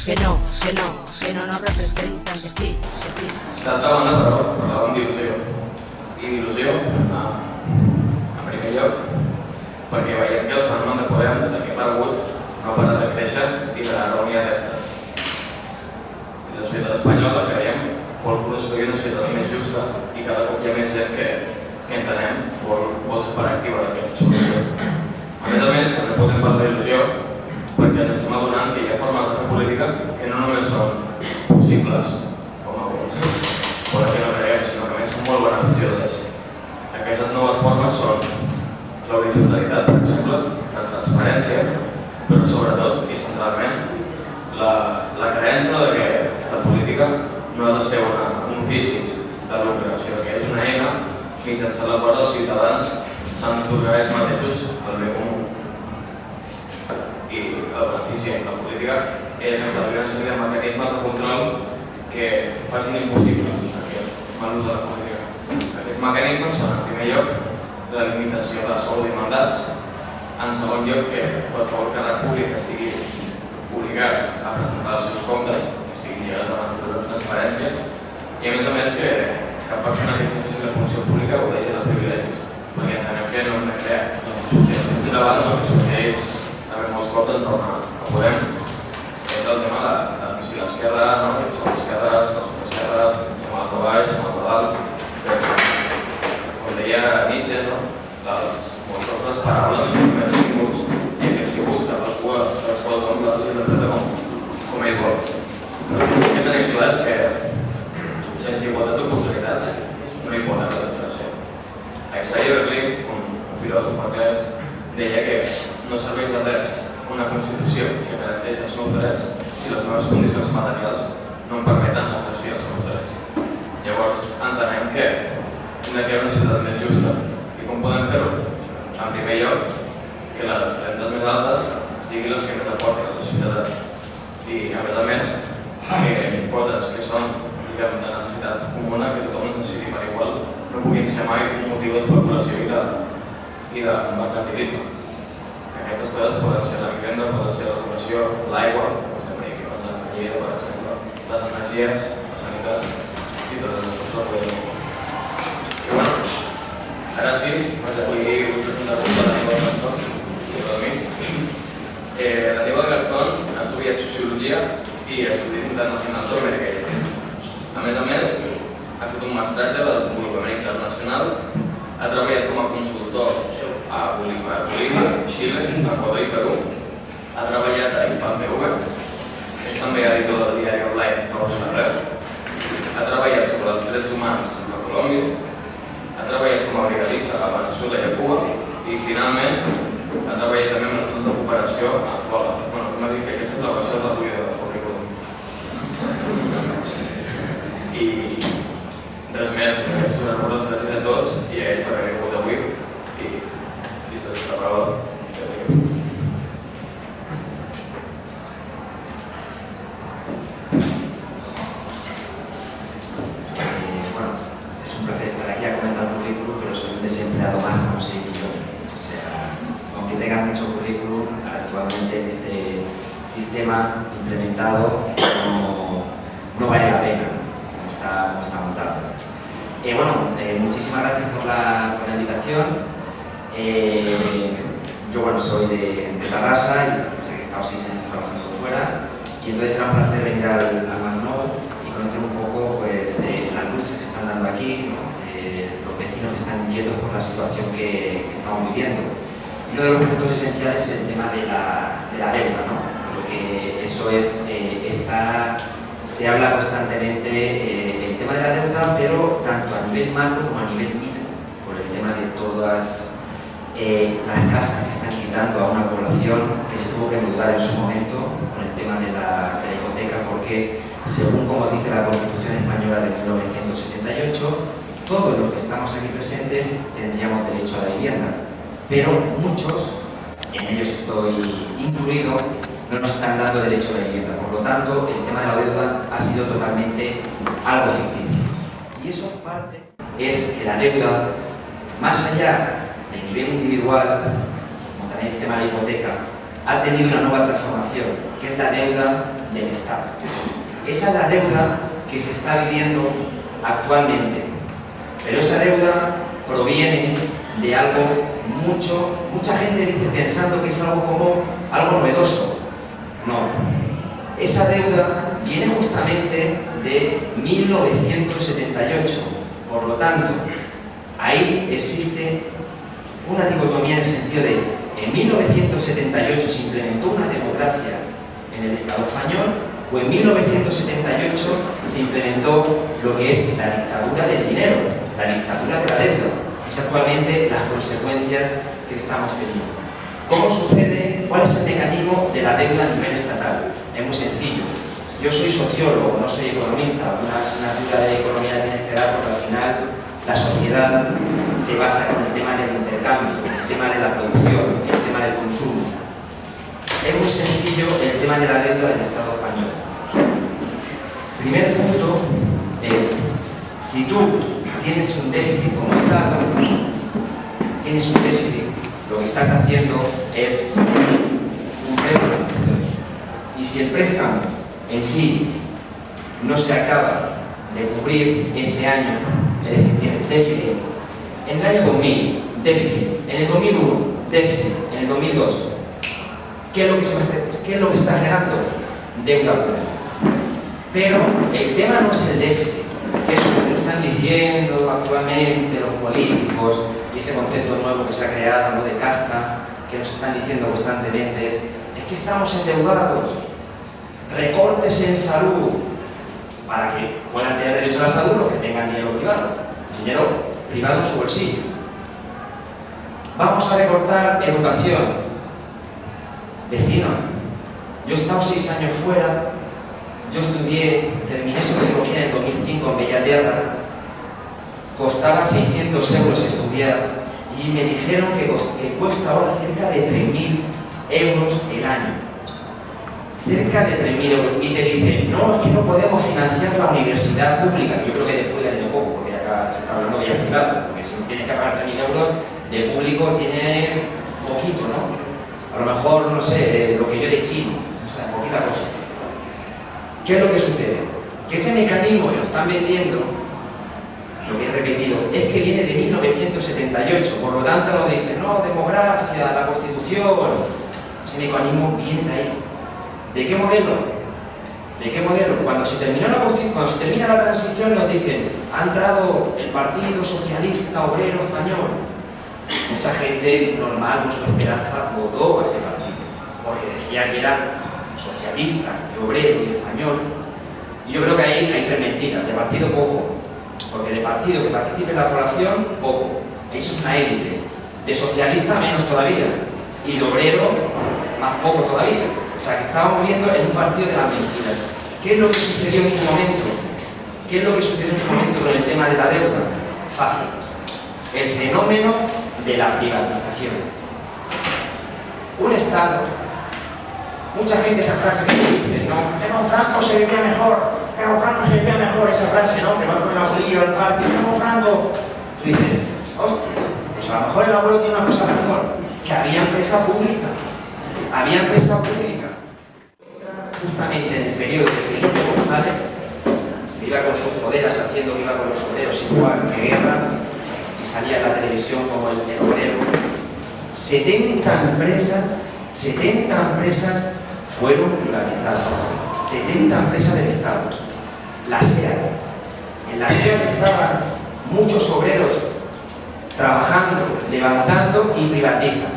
que no nos representan, que sí. D'altra banda, però, parlàvem d'il·lusió. I d'il·lusió, en primer lloc, perquè veiem que el fenomen de Podem, des que ha aparegut, no ha parat de créixer i de reunir adeptes. I la societat espanyola, creiem, vol construir una societat més justa i cada cop hi ha més gent que entenem vol ser part activa d'aquesta solució. A més, també podem parlar d'il·lusió perquè ens estem adonant que hi ha formes de fer política que no només són possibles, com alguns, o que no creiem, sinó que a més són molt beneficioses. Aquestes noves formes són l'horizontalitat, per exemple, la transparència, però sobretot i centralment la creença de que la política no ha de ser un ofici de lucre, sinó que és una eina mitjançant la qual els ciutadans s'han d'atorgar ells mateixos el bé comú. I el benefici en la política és establir una sèrie de mecanismes de control que facin impossible aquest mal ús de la política. Aquests mecanismes són, en primer lloc, la limitació de sou i mandats, en segon lloc, que qualsevol càrrec públic estigui obligat a presentar els seus comptes, que estigui lligat a la transparència, i a més que cap persona que exerceixi la funció pública gaudeixi de privilegis, perquè entenem que no hem de crear les associacions de davant, no, que succeeix també molts cops entorn a Podem, és el tema de si l'esquerra, no, que són esquerres, no són esquerres, som a de baix, som a de dalt, com deia Nietzsche, no? Molts cops les paraules són més símbols i aquests símbols que les quals hom les interpreta com ell vol. Però sí que tenim clar és que sense igualtat d'oportunitats no hi pot haver legislació. Isaiah Berlin, un filòsof anglès, deia que no serveix de res una Constitució que garanteix els meus drets si les meves condicions materials no em permeten exercir els meus drets. Llavors, entenem que hem de crear una societat més justa. I com podem fer-ho? En primer lloc, que les rendes més altes siguin les que més aportin a la societat. I, a més, que coses que són de necessitat comuna, que tothom necessiti per igual, no puguin ser mai un motiu d'especulació i de mercantilisme. Aquestes coses poden ser la vivenda, poden ser l'educació, l'aigua, que estem veient que passa a Lleida, per exemple, les energies, la sanitat i totes les coses que podem dir. I bueno, ara sí, vull presentar la Diego Garzón, si no domins. La Diego Garzón ha estudiat Sociologia i Estudis Internacionals de l'Amèrica Llatina. A més, ha fet un mestratge de desenvolupament internacional, ha treballat com a consultor a Bolívar, Xile, Equador i Perú, ha treballat a IPAM-TV, és també editor del diari online Noves d'Arreu, ha treballat sobre els drets humans a Colòmbia, ha treballat com a brigadista a Veneçuela i a Cuba i, finalment, ha treballat també amb els grups de cooperació a Angola. Bueno, m'ha dit que aquesta és la versió reduïda del currículum. I res més, donar les gràcies a tots i a ell per haver vingut avui i després de la paraula. Bueno, es un placer estar aquí a comentar el currículum, pero soy un desempleado más como 6 millones. O sea, aunque tenga mucho currículum, actualmente este sistema implementado no vale la pena. Como está montado. Muchísimas gracias por la invitación. Yo soy de Tarrasa y sé que he estado 6 años trabajando fuera y entonces era un placer venir al Masnou y conocer un poco pues, las luchas que están dando aquí, ¿no? Los vecinos que están inquietos por la situación que estamos viviendo. Y uno de los puntos esenciales es el tema de la deuda, ¿no? Porque eso es, se habla constantemente el tema de la deuda, pero tanto a nivel macro como a nivel micro, por el tema de todas las casas que están quitando a una población que se tuvo que endeudar en su momento con el tema de la hipoteca, porque según como dice la Constitución Española de 1978, todos los que estamos aquí presentes tendríamos derecho a la vivienda, pero muchos, en ellos estoy incluido, no nos están dando derecho a la vivienda. Por lo tanto, el tema de la deuda ha sido totalmente algo ficticio. Y eso parte es que la deuda, más allá del nivel individual, como también el tema de la hipoteca, ha tenido una nueva transformación, que es la deuda del Estado. Esa es la deuda que se está viviendo actualmente. Pero esa deuda proviene de algo mucha gente dice pensando que es algo como algo novedoso. No. Esa deuda viene justamente de 1978. Por lo tanto, ahí existe una dicotomía en el sentido de en 1978 se implementó una democracia en el Estado español o en 1978 se implementó lo que es la dictadura del dinero, la dictadura de la deuda. Es actualmente las consecuencias que estamos teniendo. ¿Cómo sucede? ¿Cuál es el mecanismo de la deuda a nivel estatal? Es muy sencillo. Yo soy sociólogo, no soy economista. Una asignatura de economía tienes que dar porque al final la sociedad se basa en el tema del intercambio, el tema de la producción, el tema del consumo. Es muy sencillo el tema de la deuda del Estado español. Primer punto es, si tú tienes un déficit como Estado, tienes un déficit, lo que estás haciendo es un préstamo. Y si el préstamo en sí no se acaba de cubrir ese año, es decir, tienes déficit en el año 2000, déficit en el 2001, déficit en el 2002, ¿qué es lo que está generando? Deuda pública. Pero el tema no es el déficit, que es lo que están diciendo actualmente los políticos y ese concepto nuevo que se ha creado, ¿no?, de casta, que nos están diciendo constantemente es que estamos endeudados, recortes en salud, para que puedan tener derecho a la salud los que tengan dinero privado en su bolsillo. Vamos a recortar educación. Vecino, yo he estado 6 años fuera, yo estudié, terminé sociología en el 2005 en Bellaterra, costaba 600 euros estudiar y me dijeron que cuesta ahora cerca de 3.000 euros el año. Cerca de 3.000 euros. Y te dicen, no, aquí no podemos financiar la universidad pública. Yo creo que de pública tiene poco, porque acá se está hablando de ya privado, porque si tienes que pagar 3.000 euros, de público tiene poquito, ¿no? A lo mejor, no sé, lo que yo de chino, o sea, poquita cosa. ¿Qué es lo que sucede? Que ese mecanismo que nos están vendiendo, lo que he repetido, es que viene de 1978, por lo tanto nos dicen, no, democracia, la Constitución, ese mecanismo viene de ahí. ¿De qué modelo? ¿De qué modelo? Cuando se termina la transición nos dicen, ha entrado el Partido Socialista Obrero Español. Mucha gente normal, con su esperanza, votó a ese partido, porque decía que era socialista, y obrero y español. Y yo creo que ahí hay 3 mentiras. De partido poco, porque de partido que participe en la población, poco. Eso es una élite. De socialista menos todavía. Y de obrero, más poco todavía. O sea, que estábamos viendo en un partido de las mentiras. ¿Qué es lo que sucedió en su momento? ¿Qué es lo que sucedió en su momento con el tema de la deuda? Fácil. El fenómeno de la privatización. Un Estado, mucha gente esa frase que dice, no, pero Franco se vivía mejor, esa frase, ¿no? Que va con el abuelillo al parque, pero Franco. Tú dices, hostia, pues a lo mejor el abuelo tiene una cosa mejor, que había empresa pública. Justamente en el periodo de Felipe González, que iba con sus poderes haciendo que iba con los obreros igual que guerra, y salía en la televisión como el obrero. 70 empresas fueron privatizadas. 70 empresas del Estado. La SEAT. En la SEAT estaban muchos obreros trabajando, levantando y privatizan.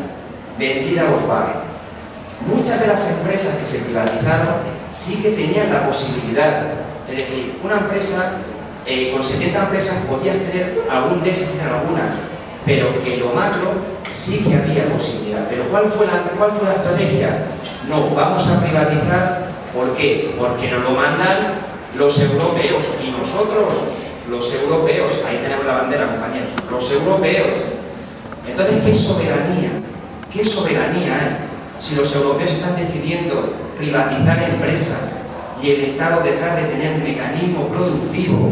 Vendida a Volkswagen. Muchas de las empresas que se privatizaron sí que tenían la posibilidad, es decir, una empresa, con 70 empresas podías tener algún déficit en algunas, pero en lo macro sí que había posibilidad. Pero ¿cuál fue la estrategia? No, vamos a privatizar. ¿Por qué? Porque nos lo mandan los europeos y nosotros, los europeos, ahí tenemos la bandera, compañeros, los europeos. Entonces, ¿qué soberanía? ¿Qué soberanía hay? Si los europeos están decidiendo privatizar empresas y el Estado dejar de tener un mecanismo productivo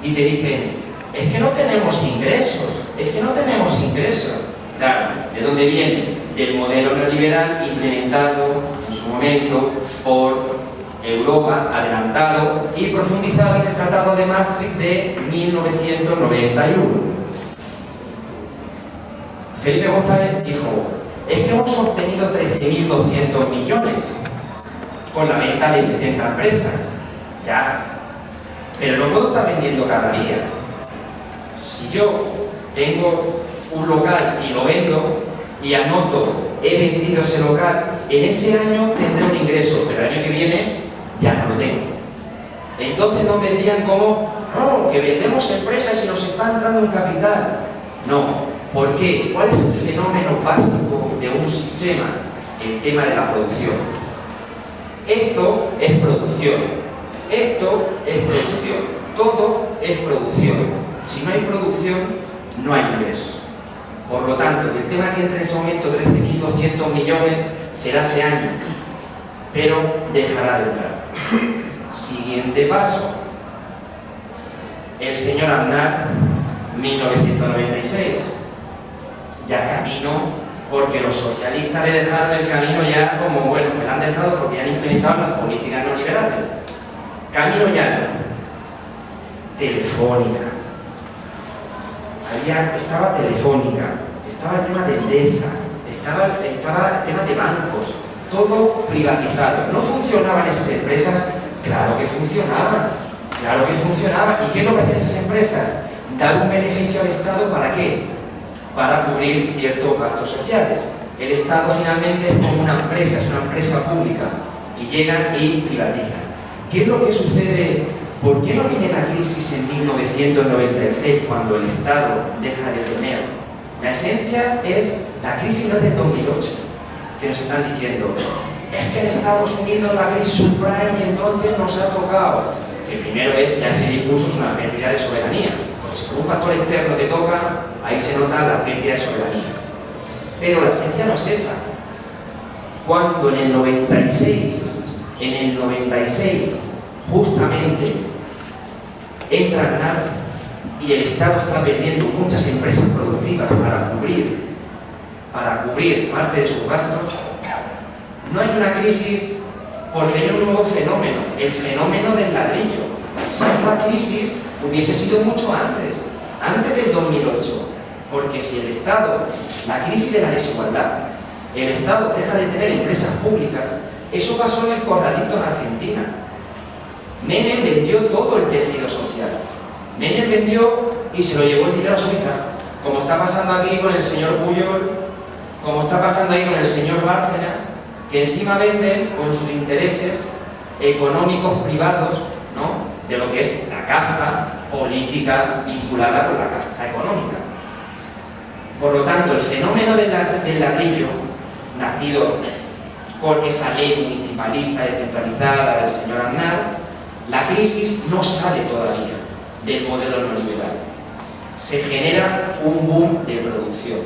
y te dicen, es que no tenemos ingresos, Claro, ¿de dónde viene? del modelo neoliberal implementado en su momento por Europa, adelantado y profundizado en el Tratado de Maastricht de 1991. Felipe González dijo: es que hemos obtenido 13.200 millones con la venta de 70 empresas. Ya, pero no puedo estar vendiendo cada día. Si yo tengo un local y lo vendo y anoto, he vendido ese local, en ese año tendré un ingreso, pero el año que viene ya no lo tengo. Entonces nos vendían como, no, que vendemos empresas y nos está entrando un capital. No. ¿Por qué? ¿Cuál es el fenómeno básico de un sistema? El tema de la producción. Esto es producción. Esto es producción. Todo es producción. Si no hay producción, no hay ingresos. Por lo tanto, el tema que entre ese momento 13.200 millones será ese año, pero dejará de entrar. Siguiente paso. El señor Aznar, 1996. Ya camino, porque los socialistas le dejaron el camino ya como, bueno, me lo han dejado porque ya han implementado las políticas neoliberales. Camino llano. Telefónica. Estaba Telefónica, estaba el tema de Endesa, estaba el tema de bancos, todo privatizado. ¿No funcionaban esas empresas? Claro que funcionaban, claro que funcionaban. ¿Y qué es lo que hacen esas empresas? Dar un beneficio al Estado, ¿para qué? Para cubrir ciertos gastos sociales. El Estado finalmente es como una empresa, es una empresa pública, y llegan y privatizan. ¿Qué es lo que sucede? ¿Por qué no viene la crisis en 1996 cuando el Estado deja de tener? La esencia es, la crisis no es del 2008, que nos están diciendo, es que en Estados Unidos la crisis subprime y entonces nos ha tocado. Que primero es, ya ese discurso es una pérdida de soberanía. Si por un factor externo te toca, ahí se nota la pérdida de soberanía. Pero la esencia no es esa. Cuando en el 96, justamente, entra Aznar y el Estado está perdiendo muchas empresas productivas para cubrir parte de sus gastos, no hay una crisis porque hay un nuevo fenómeno, el fenómeno del ladrillo. Si una crisis hubiese sido mucho antes del 2008, porque si el Estado, la crisis de la desigualdad, el Estado deja de tener empresas públicas, eso pasó en el corralito en Argentina. Menem vendió todo el tejido social. Menem vendió y se lo llevó el dinero a Suiza, como está pasando aquí con el señor Pujol, como está pasando ahí con el señor Bárcenas, que encima venden con sus intereses económicos privados, ¿no?, de lo que es la casta política vinculada con la casta económica. Por lo tanto, el fenómeno del ladrillo, nacido con esa ley municipalista descentralizada del señor Aznar, la crisis no sale todavía del modelo neoliberal. Se genera un boom de producción.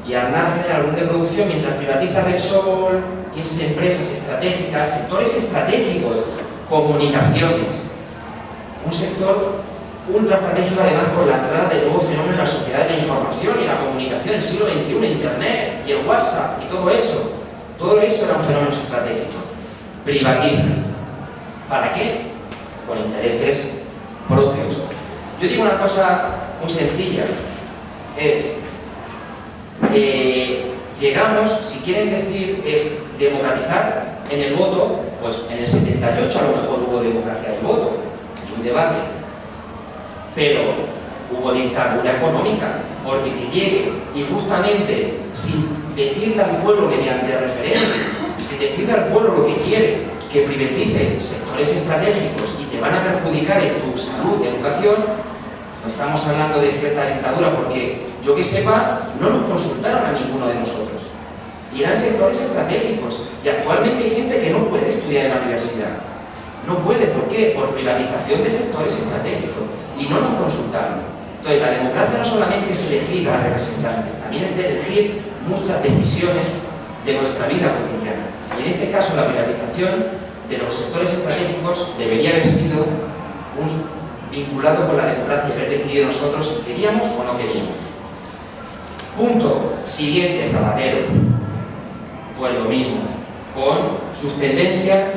Y Aznar genera un boom de producción mientras privatiza Repsol y esas empresas estratégicas, sectores estratégicos, comunicaciones. Un sector ultra estratégico, además, por la entrada del nuevo fenómeno en la sociedad de la información y la comunicación, el siglo XXI, Internet y el WhatsApp y todo eso. Todo eso eran fenómenos estratégicos. Privatizan. ¿Para qué? Con intereses propios. Yo digo una cosa muy sencilla, es llegamos, si quieren decir es democratizar en el voto, pues en el 78 a lo mejor hubo democracia del voto y un debate, pero hubo dictadura económica, porque que llegue y justamente sin decirle al pueblo mediante referéndum, sin decirle al pueblo lo que quiere, que privaticen sectores estratégicos y te van a perjudicar en tu salud y educación, no estamos hablando de cierta dictadura, porque yo que sepa, no nos consultaron a ninguno de nosotros. Y eran sectores estratégicos, y actualmente hay gente que no puede estudiar en la universidad. No puede, ¿por qué? Por privatización de sectores estratégicos, y no nos consultaron. Entonces, la democracia no solamente es elegir a representantes, también es de elegir muchas decisiones de nuestra vida cotidiana. Y en este caso, la privatización de los sectores estratégicos debería haber sido vinculado con la democracia y haber decidido nosotros si queríamos o no queríamos. Punto siguiente, Zapatero. Pues lo mismo, con sus tendencias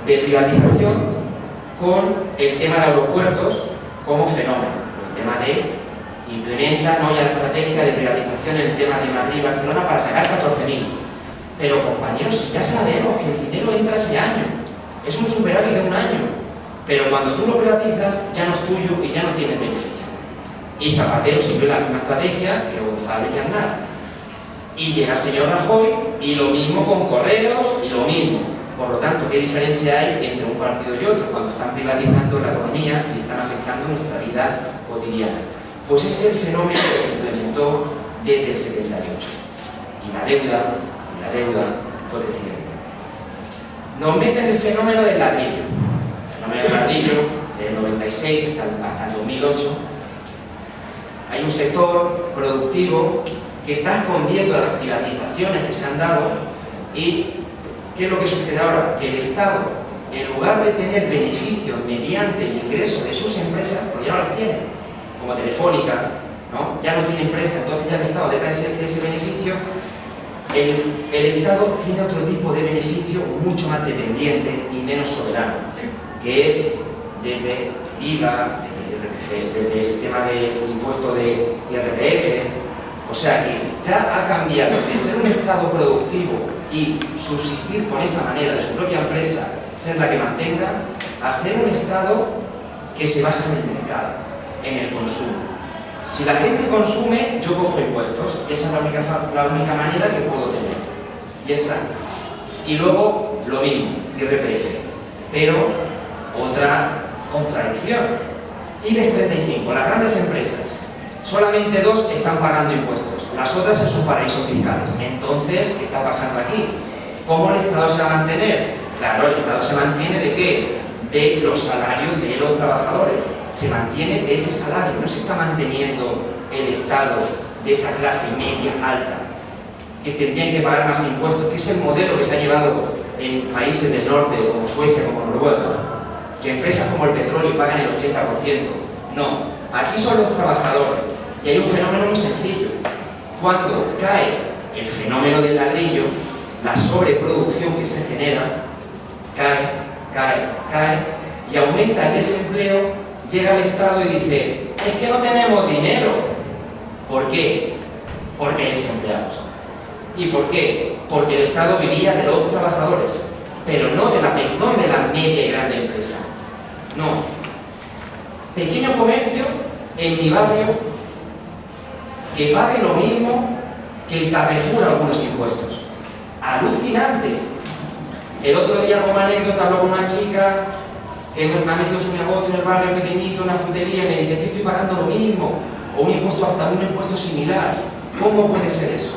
de privatización, con el tema de aeropuertos como fenómeno, el tema de implementa ya la estrategia de privatización en el tema de Madrid y Barcelona para sacar 14.000. Pero compañeros, ya sabemos que el dinero entra ese año, es un superávit de un año, pero cuando tú lo privatizas ya no es tuyo y ya no tienes beneficio. Y Zapatero siguió la misma estrategia que González y Aznar. Y llega el señor Rajoy y lo mismo con Correos y lo mismo. Por lo tanto, ¿qué diferencia hay entre un partido y otro cuando están privatizando la economía y están afectando nuestra vida cotidiana? Pues ese es el fenómeno que se implementó desde el 78. Y la deuda fue creciendo. Nos meten el fenómeno del ladrillo. El fenómeno del ladrillo, desde el 96 hasta el 2008, hay un sector productivo que está escondiendo las privatizaciones que se han dado. Y ¿qué es lo que sucede ahora? Que el Estado, en lugar de tener beneficios mediante el ingreso de sus empresas, porque ya no las tiene, como Telefónica, ¿no? Ya no tiene empresa, entonces ya el Estado deja de ese beneficio. El Estado tiene otro tipo de beneficio mucho más dependiente y menos soberano, que es desde IVA, desde el tema del impuesto de IRPF. O sea que ya ha cambiado de ser un Estado productivo y subsistir con esa manera de su propia empresa, ser la que mantenga, a ser un Estado que se basa en el mercado, en el consumo. Si la gente consume, yo cojo impuestos, y esa es la única manera que puedo tener. Y luego lo mismo, IRPF, pero otra contradicción. IBEX 35, las grandes empresas, solamente 2 están pagando impuestos, las otras en sus paraísos fiscales. Entonces, ¿qué está pasando aquí? ¿Cómo el Estado se va a mantener? Claro, el Estado se mantiene ¿de qué? De los salarios de los trabajadores. Se mantiene de ese salario, no se está manteniendo el Estado de esa clase media alta, que tendrían que pagar más impuestos, que es el modelo que se ha llevado en países del norte, como Suecia, como Noruega, que empresas como el petróleo pagan el 80%. No, aquí son los trabajadores. Y hay un fenómeno muy sencillo. Cuando cae el fenómeno del ladrillo, la sobreproducción que se genera, cae, y aumenta el desempleo, llega el Estado y dice, es que no tenemos dinero. ¿Por qué? Porque hay desempleados. ¿Y por qué? Porque el Estado vivía de los trabajadores, pero no de la media y grande empresa. No. Pequeño comercio en mi barrio que pague lo mismo que el Carrefour algunos impuestos. Alucinante. El otro día, como anécdota, hablo con una chica que me ha metido su negocio en el barrio pequeñito, una frutería, y me dice que estoy pagando lo mismo, o un impuesto similar. ¿Cómo puede ser eso?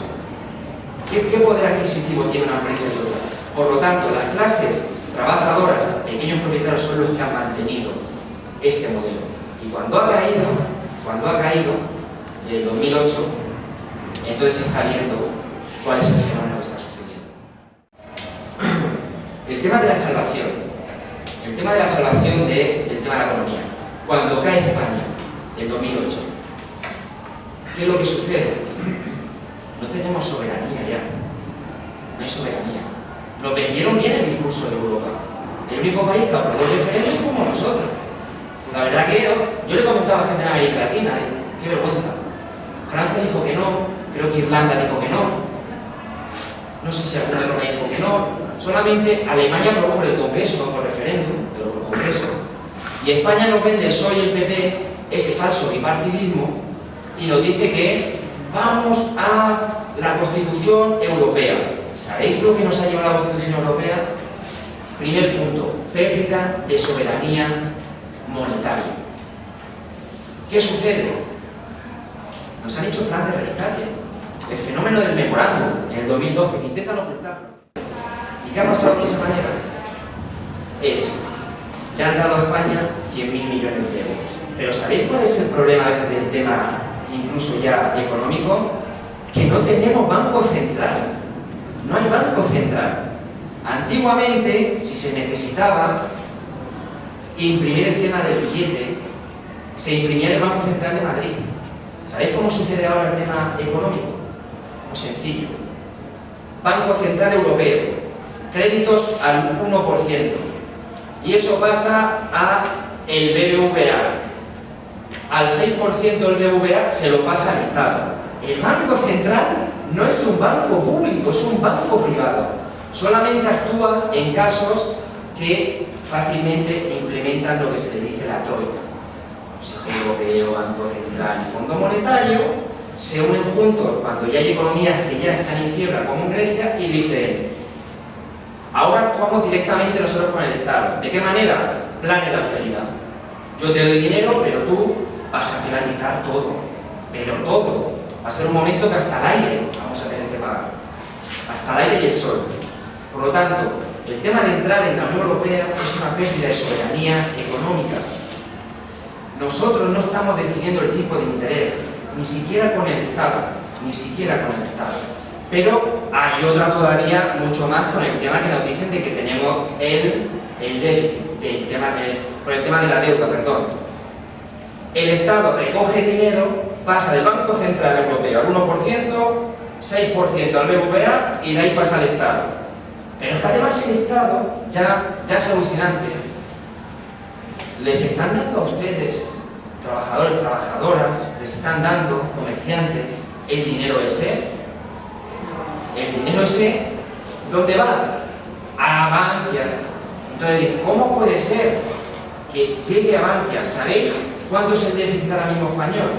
¿Qué poder adquisitivo tiene una empresa y otra? Por lo tanto, las clases trabajadoras, pequeños propietarios, son los que han mantenido este modelo. Y cuando ha caído, del 2008, entonces se está viendo cuál es el fenómeno que está sucediendo. El tema de la salvación. El tema de la salvación del tema de la economía. Cuando cae España, en 2008, ¿qué es lo que sucede? No tenemos soberanía ya. No hay soberanía. Nos vendieron bien el discurso de Europa. El único país que aprobó el referéndum fuimos nosotros. La verdad que yo le comentaba a gente de América Latina, qué vergüenza. Francia dijo que no, creo que Irlanda dijo que no. No sé si algún otro país dijo que no. Solamente Alemania aprobó por el Congreso, no por referéndum, pero por Congreso. Y España nos vende el PSOE y el PP ese falso bipartidismo y nos dice que vamos a la Constitución Europea. ¿Sabéis lo que nos ha llevado a la Constitución Europea? Primer punto, pérdida de soberanía monetaria. ¿Qué sucede? Nos han hecho plan de rescate. El fenómeno del memorándum en el 2012, que intentan ocultarlo. ¿Y qué ha pasado de esa manera? Le han dado a España 100.000 millones de euros. Pero ¿sabéis cuál es el problema a veces del tema, incluso ya económico? Que no tenemos banco central. No hay banco central. Antiguamente, si se necesitaba imprimir el tema del billete, se imprimía en el Banco Central de Madrid. ¿Sabéis cómo sucede ahora el tema económico? Muy sencillo. Banco Central Europeo, créditos al 1%. Y eso pasa a el BBVA. Al 6% del BBVA se lo pasa al Estado. El Banco Central no es un banco público, es un banco privado. Solamente actúa en casos que fácilmente implementan lo que se le dice la troika. Consejo Europeo, Banco Central y Fondo Monetario se unen juntos cuando ya hay economías que ya están en quiebra, como en Grecia, y dicen: ahora actuamos directamente nosotros con el Estado. ¿De qué manera? Planes de austeridad. Yo te doy dinero, pero tú vas a privatizar todo. Pero todo. Va a ser un momento que hasta el aire vamos a tener que pagar. Hasta el aire y el sol. Por lo tanto, el tema de entrar en la Unión Europea es una pérdida de soberanía económica. Nosotros no estamos decidiendo el tipo de interés, ni siquiera con el Estado, ni siquiera con el Estado. Pero hay otra todavía mucho más con el tema que nos dicen de que tenemos el déficit, por el tema de la deuda, perdón. El Estado recoge dinero, pasa del Banco Central Europeo al 1%, 6% al BBVA y de ahí pasa al Estado. Pero es que además el Estado ya es alucinante. Les están dando a ustedes, trabajadores, trabajadoras, les están dando, comerciantes, el dinero ese. El dinero ese, ¿dónde va? A Bankia. Entonces, ¿cómo puede ser que llegue a Bankia? ¿Sabéis cuánto es el déficit ahora mismo español?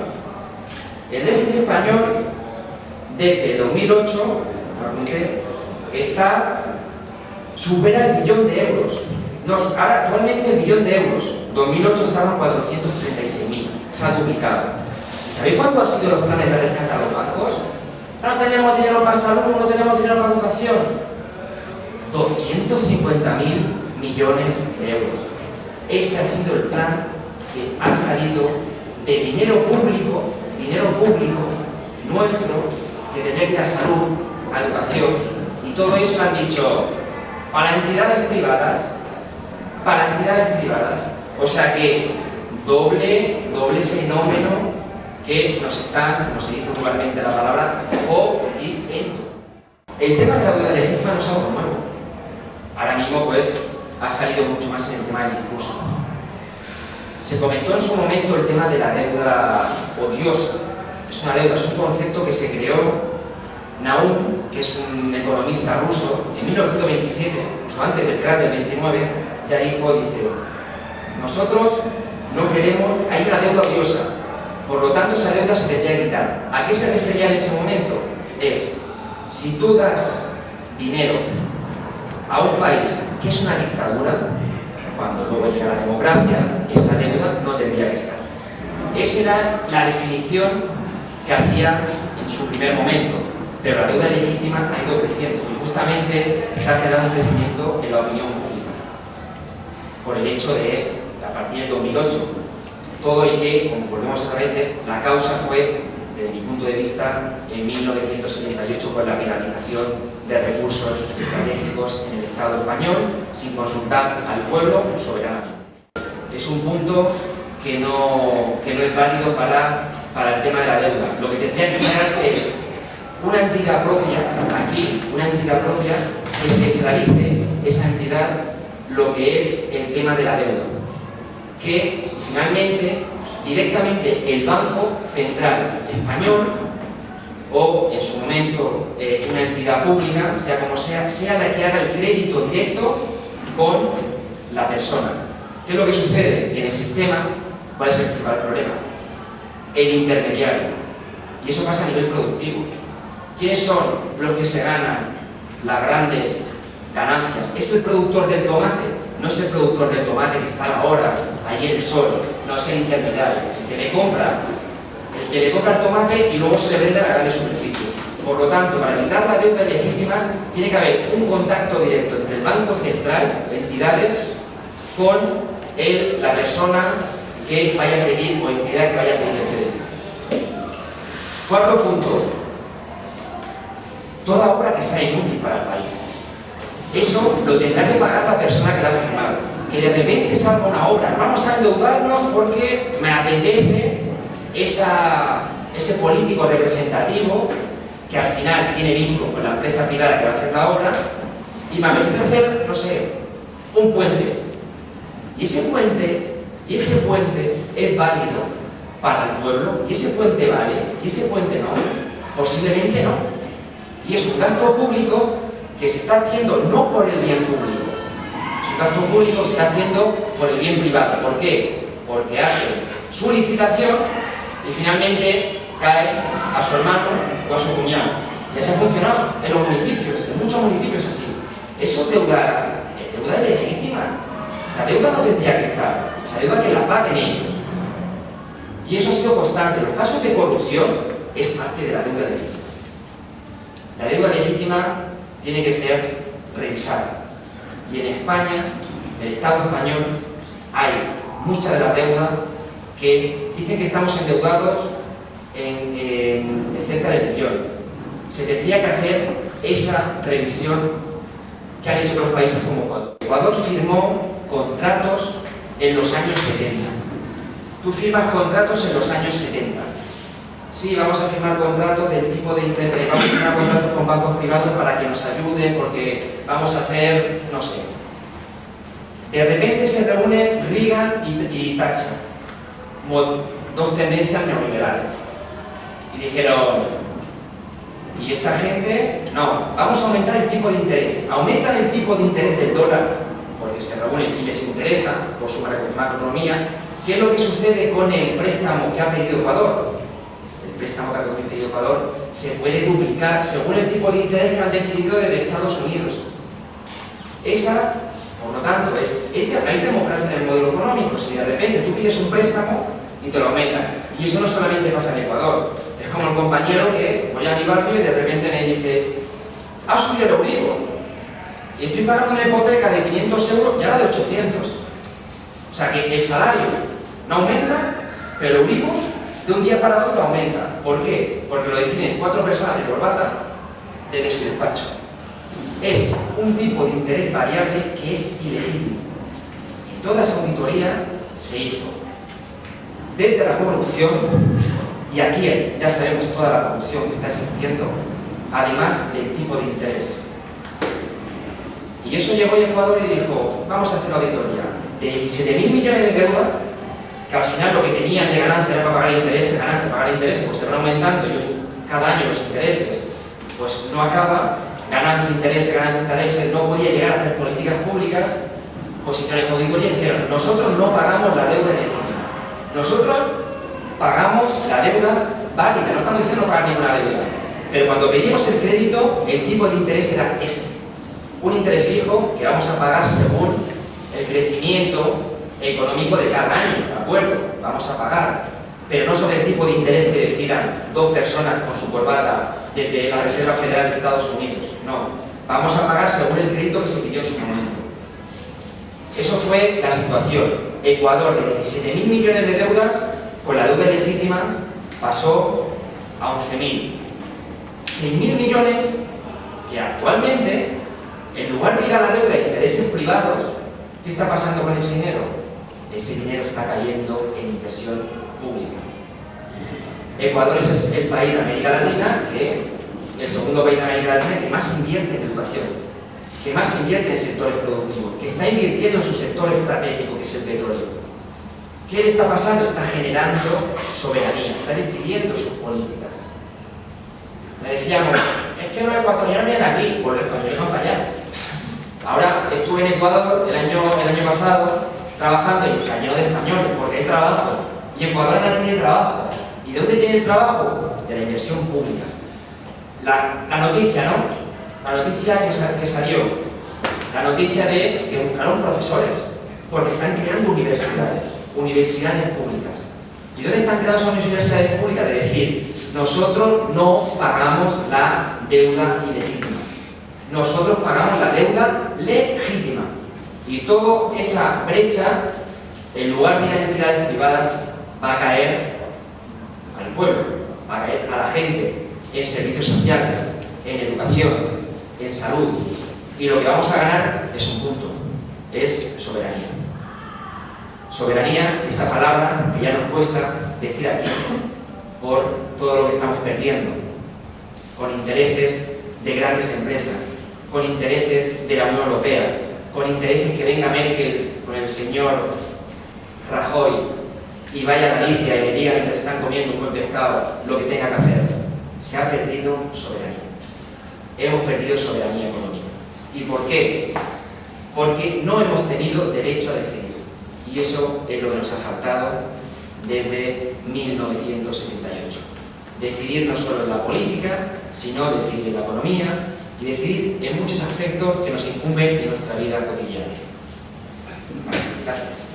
El déficit español, desde 2008, lo apunté, supera el billón de euros. Ahora, actualmente el billón de euros. 2008 estaban 436.000, se ha duplicado. ¿Y sabéis cuánto han sido los planes de rescate a los bancos? No tenemos dinero para salud, no tenemos dinero para educación. 250.000 millones de euros. Ese ha sido el plan que ha salido de dinero público nuestro, que tendría que ir a salud, a educación, y todo eso lo han dicho para entidades privadas. O sea que doble fenómeno que nos se dice popularmente la palabra jodiendo. El tema de la deuda legítima no es algo nuevo. Ahora mismo pues ha salido mucho más en el tema del discurso. Se comentó en su momento el tema de la deuda odiosa. Es un concepto que se creó Naum, que es un economista ruso, en 1927, incluso antes del crack del 29, ya dice: nosotros no queremos, hay una deuda odiosa, por lo tanto esa deuda se tendría que quitar. ¿A qué se refería en ese momento? Si tú das dinero a un país que es una dictadura, cuando luego llega la democracia, esa deuda no tendría que estar. Esa era la definición que hacía en su primer momento, pero la deuda legítima ha ido creciendo y justamente se ha generado un crecimiento en la opinión pública por el hecho de, a partir del 2008, todo y que, como volvemos a veces, la causa fue, desde mi punto de vista, en 1978 con la privatización de recursos estratégicos en el Estado español, sin consultar al pueblo soberanamente. Es un punto que no es válido para el tema de la deuda. Lo que tendría que generarse es una entidad propia, una entidad propia que centralice esa entidad lo que es el tema de la deuda. Que finalmente, directamente el Banco Central Español, o en su momento una entidad pública, sea como sea la que haga el crédito directo con la persona. ¿Qué es lo que sucede? Que en el sistema, ¿cuál es el principal problema? El intermediario. Y eso pasa a nivel productivo. ¿Quiénes son los que se ganan las grandes ganancias? Es el productor del tomate, no es el productor del tomate que está a la hora, allí en el sol, no es el intermediario, el que le compra el tomate y luego se le vende a la grande superficie. Por lo tanto, para evitar la deuda legítima, tiene que haber un contacto directo entre el Banco Central, entidades, con la persona que vaya a pedir o entidad que vaya a pedir el crédito. Cuarto punto. Toda obra que sea inútil para el país. Eso lo tendrá que pagar la persona que la ha firmado. Que de repente salga una obra, vamos a endeudarnos porque me apetece ese político representativo que al final tiene vínculo con la empresa privada que va a hacer la obra, y me apetece hacer, no sé, un puente. Y ese puente es válido para el pueblo, y ese puente vale, y ese puente no, posiblemente no. Y es un gasto público que se está haciendo no por el bien público, es un gasto público que se está haciendo por el bien privado. ¿Por qué? Porque hace su licitación y finalmente cae a su hermano o a su cuñado. Y así ha funcionado en los municipios, en muchos municipios así. Eso es deuda legítima. Esa deuda no tendría que estar, esa deuda que la paguen ellos. Y eso ha sido constante. Los casos de corrupción es parte de la deuda legítima. La deuda legítima tiene que ser revisada. Y en España, en el Estado español, hay mucha de la deuda que dicen que estamos endeudados en cerca del millón. Se tendría que hacer esa revisión que han hecho los países como Ecuador. Ecuador firmó contratos en los años 70. Tú firmas contratos en los años 70. Sí, vamos a firmar contratos del tipo de interés, vamos a firmar contratos con bancos privados para que nos ayuden, porque vamos a hacer, no sé. De repente se reúnen Reagan y Thatcher, como dos tendencias neoliberales. Y dijeron, y esta gente, no, vamos a aumentar el tipo de interés. Aumentan el tipo de interés del dólar, porque se reúnen y les interesa por su macroeconomía. ¿Qué es lo que sucede con el préstamo que ha pedido Ecuador? El préstamo que ha pedido Ecuador se puede duplicar según el tipo de interés que han decidido desde Estados Unidos. Esa, por lo tanto, hay democracia en el modelo económico. Si de repente tú pides un préstamo y te lo aumentan. Y eso no solamente pasa en Ecuador. Es como el compañero que voy a mi barrio y de repente me dice, ha subido el Euribor y estoy pagando una hipoteca de 500 euros y ahora de 800. O sea que el salario no aumenta, pero el Euribor de un día para otro aumenta. ¿Por qué? Porque lo deciden 4 personas de corbata desde su despacho. Es un tipo de interés variable que es ilegítimo. Y toda esa auditoría se hizo desde la corrupción, y aquí ya sabemos toda la corrupción que está existiendo, además del tipo de interés. Y eso llegó a Ecuador y dijo, vamos a hacer la auditoría de 17.000 millones de deuda, que al final lo que tenían de ganancia era para pagar intereses, pues te van aumentando y cada año los intereses pues no acaba, ganancia, intereses, no podía llegar a hacer políticas públicas. Pues hicieron esa auditoría y dijeron, nosotros no pagamos la deuda legítima, nosotros pagamos la deuda válida, no estamos diciendo no pagar ninguna deuda, pero cuando pedimos el crédito, el tipo de interés era este, un interés fijo que vamos a pagar según el crecimiento económico de cada año, ¿de acuerdo? Vamos a pagar, pero no sobre el tipo de interés que decidan 2 personas con su corbata desde la Reserva Federal de Estados Unidos, no, vamos a pagar según el crédito que se pidió en su momento. Eso fue la situación. Ecuador, de 17.000 millones de deudas, con la deuda legítima pasó a 11.000. 6.000 millones que actualmente, en lugar de ir a la deuda de intereses privados, ¿qué está pasando con ese dinero? Ese dinero está cayendo en inversión pública. Ecuador es el país de América Latina, el segundo país de América Latina que más invierte en educación, que más invierte en sectores productivos, que está invirtiendo en su sector estratégico, que es el petróleo. ¿Qué le está pasando? Está generando soberanía, está decidiendo sus políticas. Le decíamos, es que los ecuatorianos vienen aquí, pues los españoles van para allá. Ahora estuve en Ecuador el año pasado trabajando y está lleno de españoles porque hay trabajo. Y Ecuador no tiene trabajo. ¿Y de dónde tiene el trabajo? De la inversión pública. La noticia, ¿no? La noticia que salió. La noticia de que buscaron profesores porque están creando universidades públicas. ¿Y dónde están creando esas universidades públicas? De decir, nosotros no pagamos la deuda ilegítima. Nosotros pagamos la deuda legítima. Y toda esa brecha, en lugar de ir a entidades privadas, va a caer al pueblo, va a caer a la gente en servicios sociales, en educación, en salud. Y lo que vamos a ganar es un punto, es soberanía. Soberanía, esa palabra que ya nos cuesta decir aquí, por todo lo que estamos perdiendo con intereses de grandes empresas, con intereses de la Unión Europea, con intereses que venga Merkel con el señor Rajoy y vaya a Galicia y le diga mientras están comiendo un buen pescado lo que tenga que hacer. Se ha perdido soberanía. Hemos perdido soberanía económica. ¿Y por qué? Porque no hemos tenido derecho a decidir. Y eso es lo que nos ha faltado desde 1978. Decidir no solo en la política, sino decidir en la economía y decidir en muchos aspectos que nos incumben en nuestra vida cotidiana. Vale, gracias.